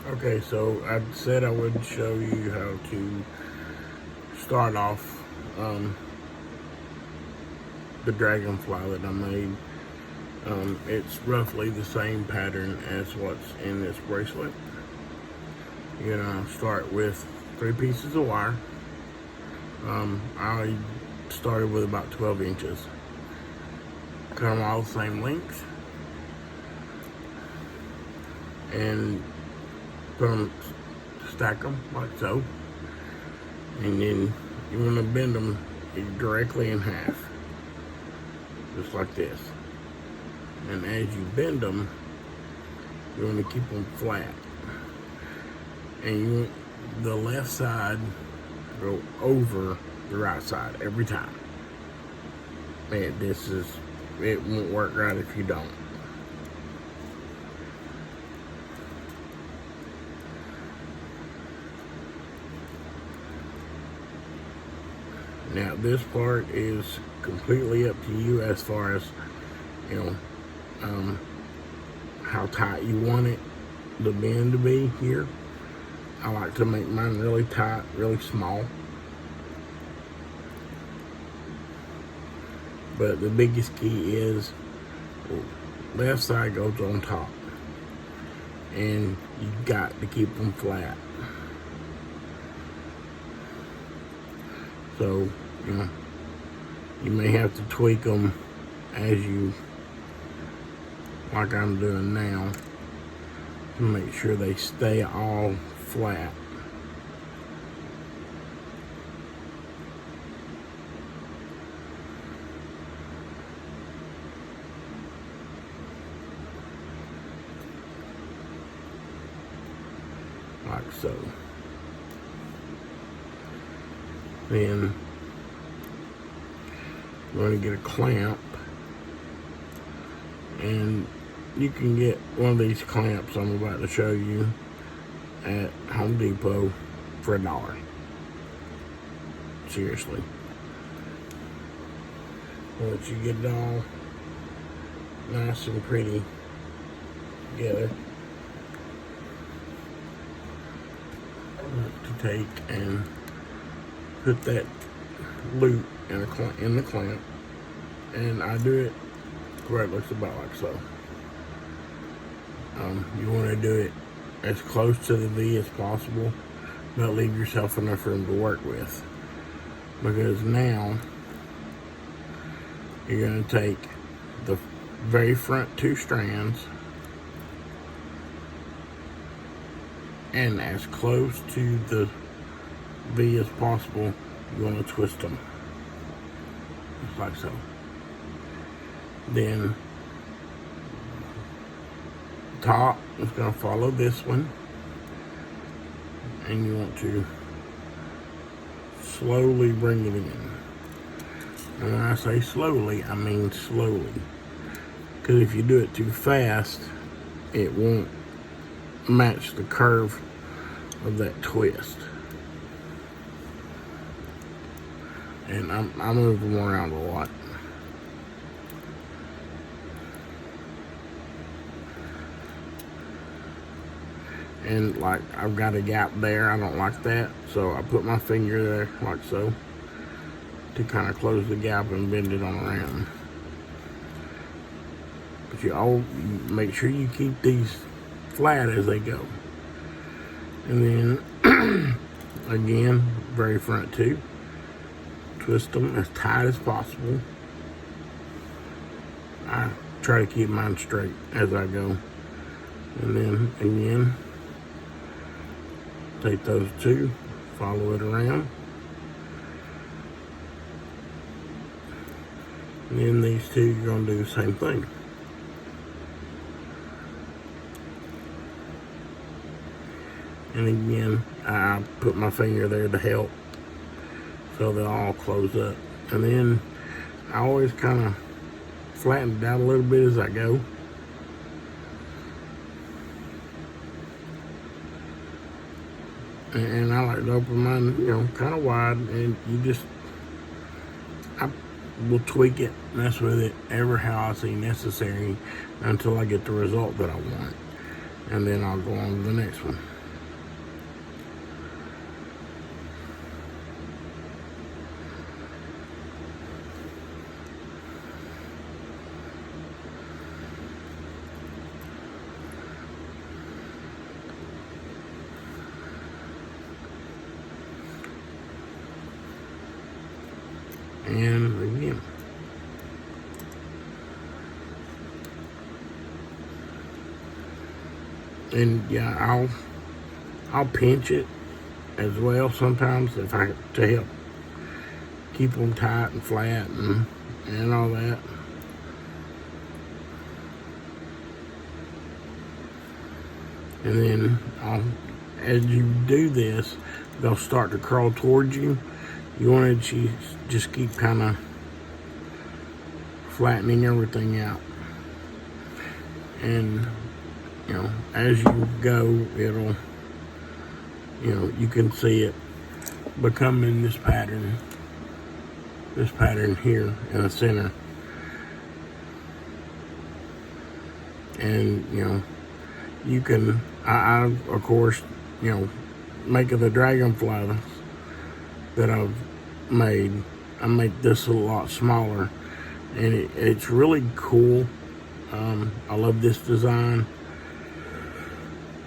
Okay, so I said I would show you how to start off the dragonfly that I made. It's roughly the same pattern as what's in this bracelet. You're gonna start with 3 pieces of wire. I started with about 12 inches. Cut them all the same length and stack them like so, and then you want to bend them directly in half, just like this. And as you bend them, you want to keep them flat, and you want the left side go over the right side every time. Man, it won't work right if you don't. Now this part is completely up to you as far as, how tight you want it, the bend to be here. I like to make mine really tight, really small. But the biggest key is left side goes on top, and you've got to keep them flat. So, you may have to tweak them like I'm doing now, to make sure they stay all flat. Like so. Then you're going to get a clamp, and you can get one of these clamps I'm about to show you at Home Depot for $1. Seriously. Once you get it all nice and pretty together, to take and put that loop in the clamp, and I do it where it looks about like so. You want to do it as close to the V as possible, but leave yourself enough room to work with, because now you're going to take the very front 2 strands and as close to the V as possible, you want to twist them just like so. Then top is going to follow this one, and you want to slowly bring it in. And when I say slowly, I mean slowly, because if you do it too fast, it won't match the curve of that twist. And I move them around a lot. And like, I've got a gap there, I don't like that, so I put my finger there like so to kind of close the gap and bend it on around. But you make sure you keep these flat as they go. And then again, very front 2, twist them as tight as possible. I try to keep mine straight as I go. And then again, take those 2, follow it around. And then these 2, you're going to do the same thing. And again, I put my finger there to help, so they'll all close up. And then I always kind of flatten it out a little bit as I go. And I like to open mine, kind of wide, and I will tweak it, mess with it ever how I see necessary until I get the result that I want. And then I'll go on to the next one. and again. And yeah, I'll pinch it as well sometimes to help keep them tight and flat and all that. And then as you do this, they'll start to crawl towards you. You want to just keep kind of flattening everything out. And, you know, as you go, it'll, you know, you can see it becoming this pattern here in the center. And, you know, you can, I of course, you know, making the dragonfly that I've made, I make this a lot smaller, and it's really cool. I love this design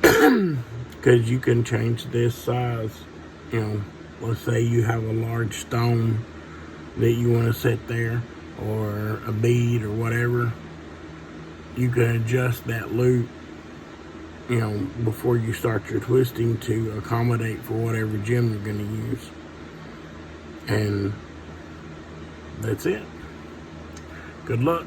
because you can change this size. You know, let's say you have a large stone that you want to set there, or a bead or whatever. You can adjust that loop, you know, before you start your twisting to accommodate for whatever gem you're going to use. And that's it. Good luck.